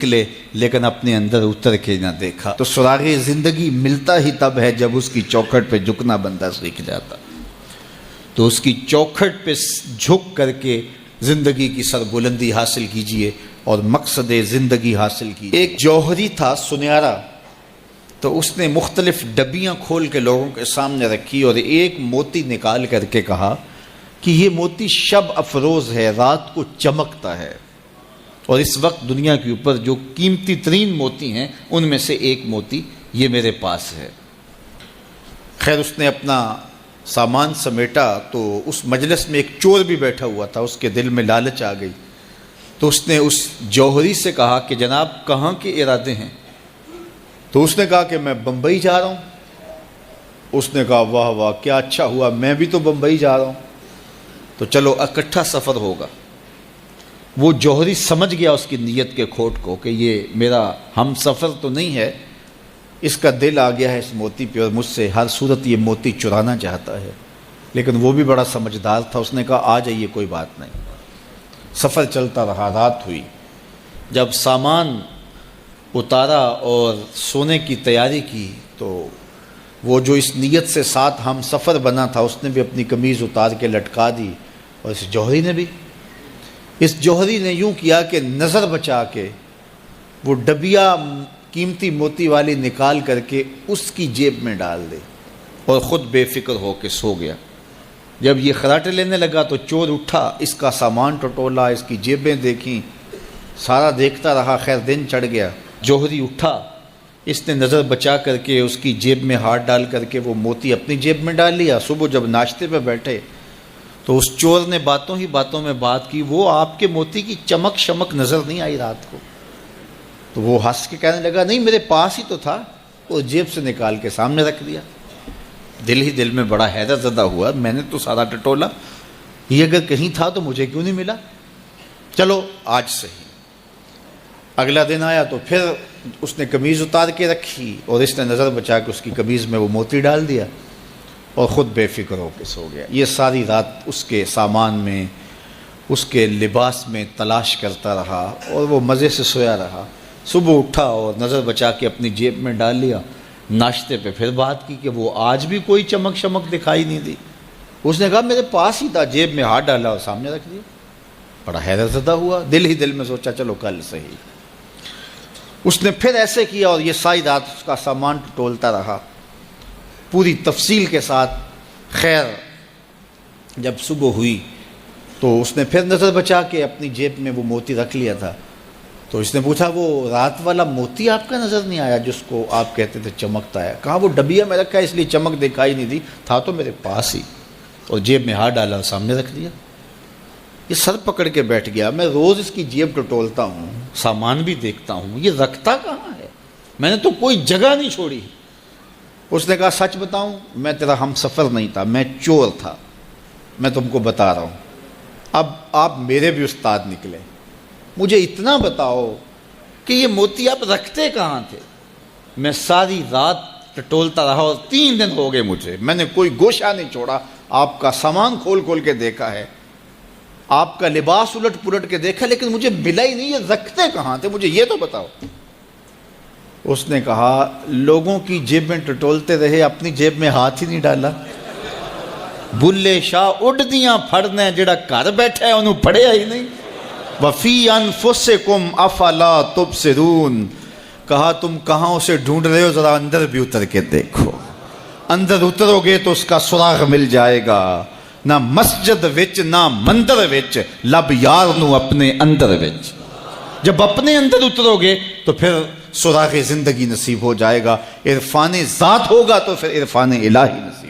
نکلے لیکن اپنے اندر اتر کے نہ دیکھا۔ تو سراغ زندگی ملتا ہی تب ہے جب اس کی چوکھٹ پہ جھکنا بندہ سیکھ جاتا۔ تو اس کی چوکھٹ پہ جھک کر کے زندگی کی سربلندی حاصل کیجئے اور مقصد زندگی حاصل کیجئے۔ ایک جوہری تھا سنیارا، تو اس نے مختلف ڈبیاں کھول کے لوگوں کے سامنے رکھی اور ایک موتی نکال کر کے کہا کہ یہ موتی شب افروز ہے، رات کو چمکتا ہے، اور اس وقت دنیا کے اوپر جو قیمتی ترین موتی ہیں ان میں سے ایک موتی یہ میرے پاس ہے۔ خیر اس نے اپنا سامان سمیٹا تو اس مجلس میں ایک چور بھی بیٹھا ہوا تھا، اس کے دل میں لالچ آ گئی، تو اس نے اس جوہری سے کہا کہ جناب کہاں کے ارادے ہیں؟ تو اس نے کہا کہ میں بمبئی جا رہا ہوں۔ اس نے کہا واہ واہ کیا اچھا ہوا، میں بھی تو بمبئی جا رہا ہوں، تو چلو اکٹھا سفر ہوگا۔ وہ جوہری سمجھ گیا اس کی نیت کے کھوٹ کو کہ یہ میرا ہم سفر تو نہیں ہے، اس کا دل آ گیا ہے اس موتی پہ اور مجھ سے ہر صورت یہ موتی چرانا چاہتا ہے۔ لیکن وہ بھی بڑا سمجھدار تھا، اس نے کہا آ جائیے کوئی بات نہیں۔ سفر چلتا رہا، رات ہوئی، جب سامان اتارا اور سونے کی تیاری کی تو وہ جو اس نیت سے ساتھ ہم سفر بنا تھا اس نے بھی اپنی قمیض اتار کے لٹکا دی، اور اس جوہری نے بھی۔ اس جوہری نے یوں کیا کہ نظر بچا کے وہ ڈبیا قیمتی موتی والی نکال کر کے اس کی جیب میں ڈال دے اور خود بے فکر ہو کے سو گیا۔ جب یہ خراٹے لینے لگا تو چور اٹھا، اس کا سامان ٹٹولا، اس کی جیبیں دیکھیں، سارا دیکھتا رہا۔ خیر دن چڑھ گیا، جوہری اٹھا، اس نے نظر بچا کر کے اس کی جیب میں ہاتھ ڈال کر کے وہ موتی اپنی جیب میں ڈال لیا۔ صبح جب ناشتے پہ بیٹھے تو اس چور نے باتوں ہی باتوں میں بات کی، وہ آپ کے موتی کی چمک شمک نظر نہیں آئی رات کو؟ تو وہ ہنس کے کہنے لگا نہیں میرے پاس ہی تو تھا، وہ جیب سے نکال کے سامنے رکھ دیا۔ دل ہی دل میں بڑا حیرت زدہ ہوا، میں نے تو سارا ٹٹولا، یہ اگر کہیں تھا تو مجھے کیوں نہیں ملا؟ چلو آج صحیح۔ اگلا دن آیا تو پھر اس نے قمیض اتار کے رکھی اور اس نے نظر بچا کے اس کی قمیض میں وہ موتی ڈال دیا اور خود بے فکر ہو کے سو گیا۔ یہ ساری رات اس کے سامان میں، اس کے لباس میں تلاش کرتا رہا اور وہ مزے سے سویا رہا۔ صبح اٹھا اور نظر بچا کے اپنی جیب میں ڈال لیا۔ ناشتے پہ پھر بات کی کہ وہ آج بھی کوئی چمک شمک دکھائی نہیں دی۔ اس نے کہا میرے پاس ہی تھا، جیب میں ہاتھ ڈالا اور سامنے رکھ دیا۔ بڑا حیرت زدہ ہوا، دل ہی دل میں سوچا چلو کل صحیح۔ اس نے پھر ایسے کیا اور یہ ساری رات اس کا سامان ٹٹولتا رہا پوری تفصیل کے ساتھ۔ خیر جب صبح ہوئی تو اس نے پھر نظر بچا کے اپنی جیب میں وہ موتی رکھ لیا تھا۔ تو اس نے پوچھا وہ رات والا موتی آپ کا نظر نہیں آیا جس کو آپ کہتے تھے چمکتا ہے؟ کہا وہ ڈبیا میں رکھا ہے اس لیے چمک دکھائی نہیں دی، تھا تو میرے پاس ہی، اور جیب میں ہاتھ ڈالا اور سامنے رکھ دیا۔ یہ سر پکڑ کے بیٹھ گیا، میں روز اس کی جیب ٹٹولتا ہوں، سامان بھی دیکھتا ہوں، یہ رکھتا کہاں ہے؟ میں نے تو کوئی جگہ نہیں چھوڑی۔ اس نے کہا سچ بتاؤں میں تیرا ہم سفر نہیں تھا، میں چور تھا، میں تم کو بتا رہا ہوں۔ اب آپ میرے بھی استاد نکلے، مجھے اتنا بتاؤ کہ یہ موتی آپ رکھتے کہاں تھے؟ میں ساری رات ٹٹولتا رہا اور 3 دن ہو گئے مجھے، میں نے کوئی گوشہ نہیں چھوڑا، آپ کا سامان کھول کھول کے دیکھا ہے، آپ کا لباس الٹ پلٹ کے دیکھا، لیکن مجھے ملا ہی نہیں، یہ رکھتے کہاں تھے؟ مجھے یہ تو بتاؤ۔ اس نے کہا لوگوں کی جیب میں ٹٹولتے رہے، اپنی جیب میں ہاتھ ہی نہیں ڈالا۔ بلے شاہ اڈ دیاں پھڑنے، جڑا گھر بیٹھا ہے انہوں پڑھیا ہی نہیں۔ وفی انفسکم افلا تبصرون، کہا تم کہاں اسے ڈھونڈ رہے ہو، ذرا اندر بھی اتر کے دیکھو، اندر اترو گے تو اس کا سراغ مل جائے گا۔ نہ مسجد وچ نہ مندر وچ، لب یار نو اپنے اندر وچ۔ جب اپنے اندر اترو گے تو پھر سراغ زندگی نصیب ہو جائے گا، عرفان ذات ہوگا تو پھر عرفان الہی نصیب